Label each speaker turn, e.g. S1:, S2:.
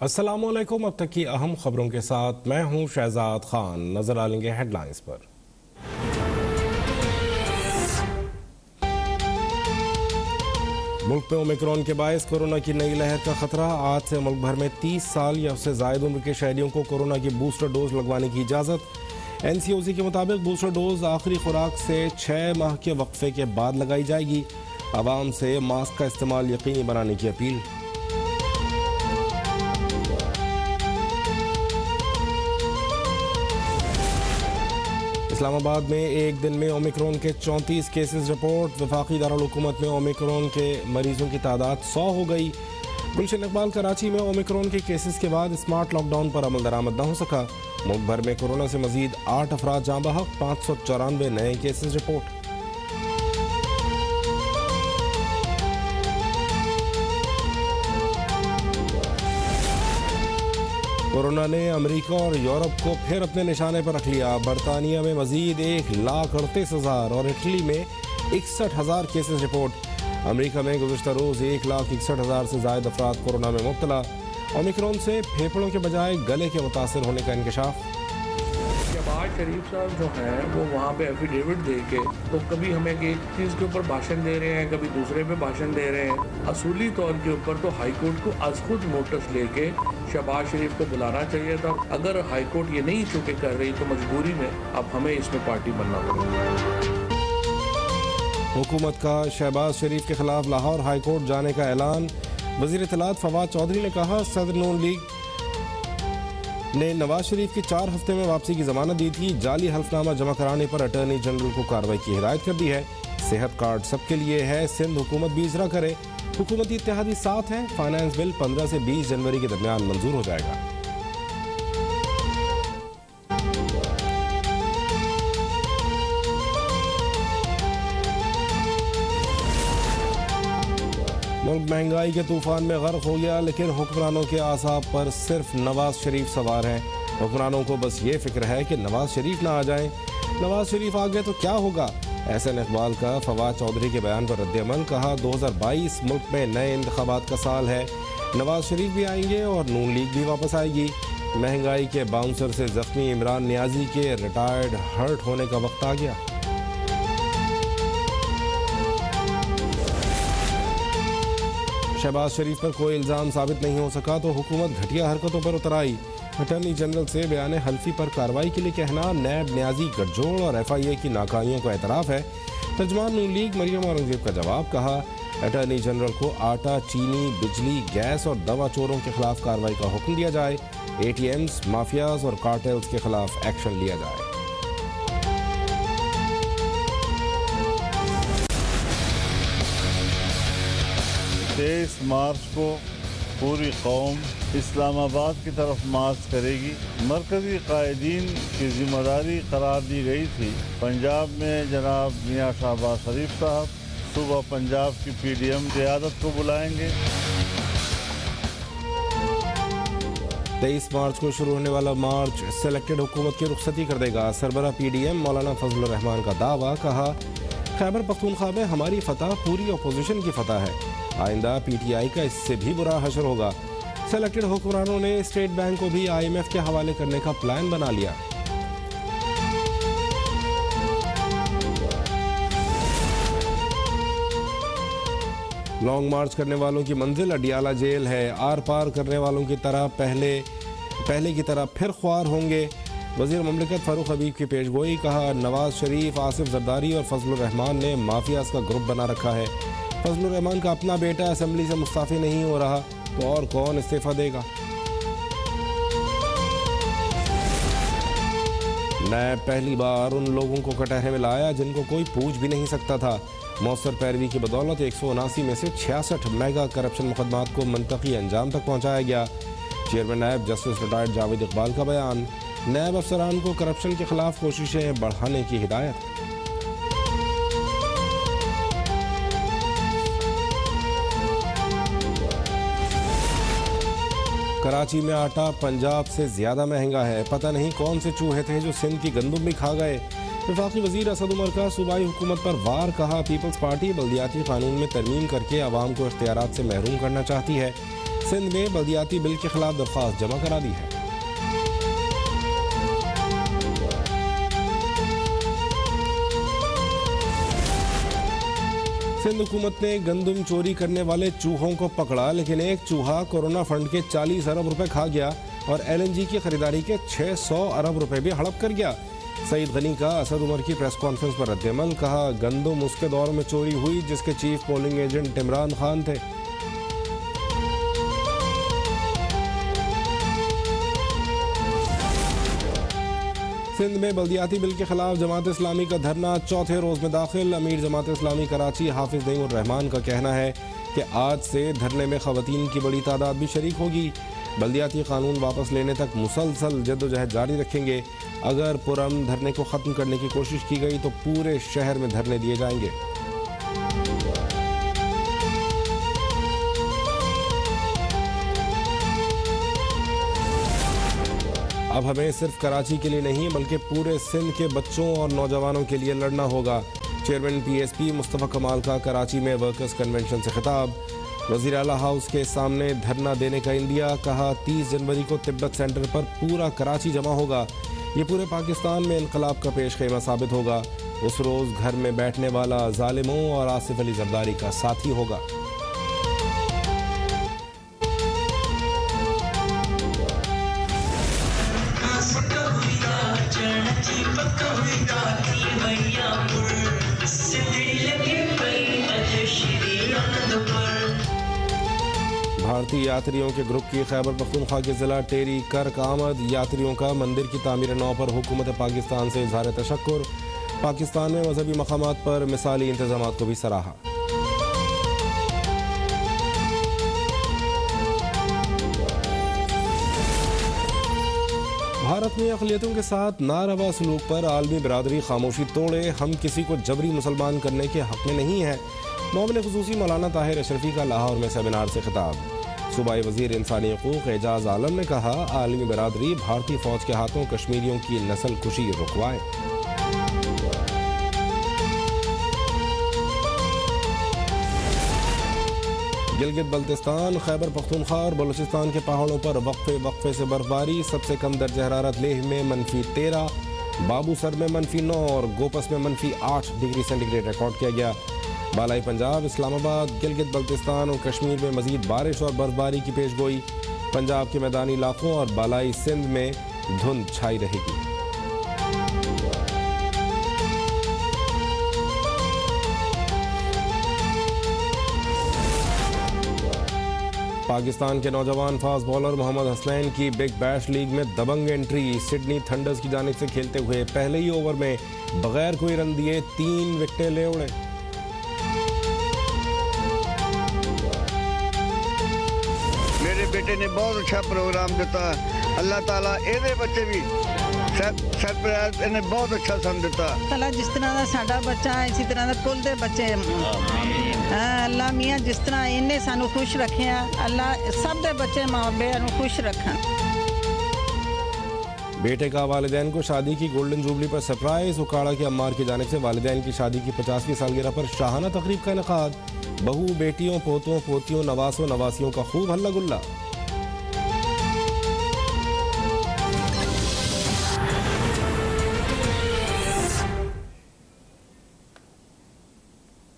S1: अस्सलामुअलैकुम। अब तक की अहम खबरों के साथ मैं हूं शहजाद खान। नजर डालेंगे हेडलाइंस पर। मुल्क में ओमिक्रॉन के बायस कोरोना की नई लहर का खतरा। आज से मुल्क भर में 30 साल या उससे जायद उम्र के शहरियों को कोरोना की बूस्टर डोज लगवाने की इजाज़त। NCOC के मुताबिक बूस्टर डोज आखिरी खुराक से 6 माह के वक्फे के बाद लगाई जाएगी। आवाम से मास्क का इस्तेमाल यकीनी बनाने की अपील। इस्लामाबाद में एक दिन में ओमिक्रॉन के 34 केसेस रिपोर्ट। वफाकी दारुल हुकूमत में ओमिक्रॉन के मरीजों की तादाद 100 हो गई। गुलशन इकबाल कराची में ओमिक्रॉन के केसेस के बाद स्मार्ट लॉकडाउन पर अमल दरामद न हो सका। मुल्क भर में कोरोना से मजीद 8 अफराद जाँ बहक। 594 नए केसेस रिपोर्ट। कोरोना ने अमेरिका और यूरोप को फिर अपने निशाने पर रख लिया। बरतानिया में मजीद 1,38,000 और इटली में 61,000 केसेस रिपोर्ट। अमेरिका में गुज़श्ता रोज़ 1,61,000 से ज़ायद अफराद कोरोना में मुब्तला। ओमिक्रॉन से फेफड़ों के बजाय गले के मुतासर होने का इंकशाफ।
S2: शहबाज शरीफ साहब जो हैं वो वहाँ पे एफिडेविट दे के तो कभी हमें एक चीज़ के ऊपर भाषण दे रहे हैं, कभी दूसरे पे भाषण दे रहे हैं। असूली तौर के ऊपर तो हाई कोर्ट को आज खुद नोटिस लेके शहबाज शरीफ को बुलाना चाहिए था। अगर हाई कोर्ट ये नहीं चुके कर रही तो मजबूरी में अब हमें इसमें पार्टी बनना पड़ेगा।
S1: हुकूमत का शहबाज शरीफ के खिलाफ लाहौर हाई कोर्ट जाने का ऐलान। वज़ीर इत्तलात फवाद चौधरी ने कहा सदर नून लीग ने नवाज शरीफ की 4 हफ्ते में वापसी की जमानत दी थी। जाली हल्फनामा जमा कराने पर अटॉर्नी जनरल को कार्रवाई की हिदायत कर दी है। सेहत कार्ड सबके लिए है, सिंध हुकूमत भी इजरा करे। हुकूमती इत्तेहादी साथ है। फाइनेंस बिल 15 से 20 जनवरी के दरमियान मंजूर हो जाएगा। मुल्क महंगाई के तूफान में गर्क हो गया, लेकिन हुक्मरानों के आसाब पर सिर्फ नवाज शरीफ सवार हैं। हुक्मरानों को बस ये फिक्र है कि नवाज शरीफ ना आ जाएं। नवाज शरीफ आ गए तो क्या होगा? एहसन इकबाल का फवाद चौधरी के बयान पर रद्द-ए-अमल। कहा 2022 मुल्क में नए इंतखाबात का साल है। नवाज शरीफ भी आएंगे और नून लीग भी वापस आएगी। महंगाई के बाउंसर से जख्मी इमरान नियाजी के रिटायर्ड हर्ट होने का वक्त आ गया। शहबाज शरीफ पर कोई इल्ज़ाम साबित नहीं हो सका तो हुकूमत घटिया हरकतों पर उतर आई। अटॉर्नी जनरल से बयान हल्फी पर कार्रवाई के लिए कहना। नैब न्याजी गठजोड़ और FIA की नाकामियों का एतराफ़ है। तर्जुमान नून लीग मरियम औरंगजेब का जवाब। कहा अटॉर्नी जनरल को आटा, चीनी, बिजली, गैस और दवा चोरों के खिलाफ कार्रवाई का हुक्म दिया जाए। ATMs, माफियाज और कार्टेल्स के खिलाफ एक्शन लिया जाए।
S3: 23 मार्च को पूरी कौम इस्लामाबाद की तरफ मार्च करेगी। मरकजी कायदीन की जिम्मेदारी करार दी गई थी। पंजाब में जनाब मियां शहबाज शरीफ साहब सुबह पंजाब की PDM क़यादत को बुलाएंगे।
S1: 23 मार्च को शुरू होने वाला मार्च सेलेक्टेड हुकूमत की रुखसती कर देगा। सरबरा PDM मौलाना फजलुर रहमान का दावा। कहा खैबर पख्तूनख्वा में हमारी फतह पूरी अपोजिशन की फतह है। आइंदा PTI का इससे भी बुरा हशर होगा। सेलेक्टेड हुक्मरानों ने स्टेट बैंक को भी IMF के हवाले करने का प्लान बना लिया। लॉन्ग मार्च करने वालों की मंजिल अडियाला जेल है। आर पार करने वालों की तरह पहले की तरह फिर ख्वार होंगे। वज़ीर ममलिकत फारूक हबीब की पेशगोई। कहा नवाज शरीफ, आसिफ जरदारी और फजलुर रहमान ने माफियाज का ग्रुप बना रखा है। फजलुर रहमान का अपना बेटा असेंबली से मुस्ताफ़ी नहीं हो रहा तो और कौन इस्तीफ़ा देगा? नैब पहली बार उन लोगों को कटहरे में लाया जिनको कोई पूछ भी नहीं सकता था। मौसर पैरवी की बदौलत 179 में से 66 मेगा करप्शन मुकदमात को मंतकी अंजाम तक पहुँचाया गया। Chairman NAB justice retired Javed Iqbal का बयान। नैब अफसरान को करप्शन के खिलाफ कोशिशें बढ़ाने की हिदायत। कराची में आटा पंजाब से ज़्यादा महंगा है। पता नहीं कौन से चूहे थे जो सिंध की गंदुम भी खा गए। वफाकी वज़ीर असद उमर का सूबाई हुकूमत पर वार। कहा पीपल्स पार्टी बल्दियाती कानून में तरमीम करके आवाम को इख्तियारात से महरूम करना चाहती है। सिंध में बल्दियाती बिल के खिलाफ दरख्वास्त जमा करा दी है। सिंध हुकूमत ने गंदम चोरी करने वाले चूहों को पकड़ा, लेकिन एक चूहा कोरोना फंड के 40 अरब रुपए खा गया और LNG की खरीदारी के 600 अरब रुपए भी हड़प कर गया। सईद गनी का असद उमर की प्रेस कॉन्फ्रेंस पर रद्द-ए-अमल, कहा गंदम उसके दौर में चोरी हुई जिसके chief polling agent Imran Khan थे। सिंध में बल्दियाती बिल के खिलाफ जमात इस्लामी का धरना चौथे रोज में दाखिल। अमीर जमात इस्लामी कराची हाफिज नईमुर रहमान का कहना है कि आज से धरने में खवातीन की बड़ी तादाद भी शरीक होगी। बल्दियाती कानून वापस लेने तक मुसलसल जद्दोजहद जारी रखेंगे। अगर पुरअमन धरने को ख़त्म करने की कोशिश की गई तो पूरे शहर में धरने दिए जाएंगे। अब हमें सिर्फ कराची के लिए नहीं बल्कि पूरे सिंध के बच्चों और नौजवानों के लिए लड़ना होगा। चेयरमैन PSP मुस्तफ़ा कमाल का कराची में वर्कर्स कन्वेंशन से खिताब। वज़ीर आला हाउस के सामने धरना देने का इंडिया, कहा 30 जनवरी को तिब्बत सेंटर पर पूरा कराची जमा होगा। ये पूरे पाकिस्तान में इनकलाब का पेश ख़ैमा साबित होगा। उस रोज़ घर में बैठने वाला जालिमों और आसिफ अली जरदारी का साथी होगा। भारतीय यात्रियों के ग्रुप की खैबर पख्तूनख्वा के जिला टेरी कर्क आमद। यात्रियों का मंदिर की तामीर नौ पर हुकूमत पाकिस्तान से इज़हार तशक्कुर। पाकिस्तान में मजहबी मकामात पर मिसाली इंतजाम को भी सराहा। भारत में अक़लियतों के साथ नारवा सलूक पर आलमी बिरादरी खामोशी तोड़े। हम किसी को जबरी मुसलमान करने के हक़ में नहीं है। मोमिन ख़ुसूसी मौलाना ताहिर अशरफी का लाहौर में सेमिनार से खिताब। सूबाई वज़ीर इंसानी हकूक़ एजाज़ आलम ने कहा आलमी बिरादरी भारतीय फ़ौज के हाथों कश्मीरियों की नस्ल कुशी रुकवाए। गिलगित बल्तिस्तान, खैबर पख्तूनख्वा और बलूचिस्तान के पहाड़ों पर वक्फे से बर्फबारी। सबसे कम दर्जा हरारत लेह में -13, बाबूसर में -9 और गोपस में -8 डिग्री सेंटीग्रेड रिकॉर्ड किया गया। बालाई पंजाब, इस्लामाबाद, गिलगित बल्तिस्तान और कश्मीर में मजीद बारिश और बर्फबारी की पेशगोई। पंजाब के मैदानी इलाकों और बालाई सिंध में धुंध छाई रहेगी। पाकिस्तान के नौजवान फास्ट बॉलर मोहम्मद हसनैन की बिग बैश लीग में दबंग एंट्री। सिडनी थंडर्स की जानिब से खेलते हुए पहले ही ओवर में बगैर कोई रन दिए 3 विकेटें ले उड़े।
S4: मेरे बेटे ने बहुत अच्छा प्रोग्राम दिता। अल्लाह ताला ਇਹਦੇ ਬੱਚੇ ਵੀ ਸਰਪ੍ਰਾਈਜ਼ ਇਹਨੇ ਬਹੁਤ ਅੱਛਾ ਸਾਨੂੰ ਦਿੱਤਾ।
S5: ताला जिस तरह ਦਾ ਸਾਡਾ ਬੱਚਾ ਹੈ ਇਸੇ ਤਰ੍ਹਾਂ ਦਾ ਕੁੱਲ ਦੇ ਬੱਚੇ ਅੱਲਾ ਮੀਆਂ जिस तरह ਇਹਨੇ ਸਾਨੂੰ खुश ਰੱਖਿਆ ਅੱਲਾ सब ਦੇ ਬੱਚੇ ਮਾਂ ਪਿਓ ਨੂੰ खुश रखन।
S1: बेटे का वालिदैन को शादी की गोल्डन जुबली पर सरप्राइज। उकाड़ा के अम्मार की जानिब से वालिदैन की शादी की 50वीं सालगिरह पर शाहाना तकरीब का इनेकाद। बहू बेटियों पोतों पोतियों नवासों नवासियों का खूब हल्ला गुल्ला।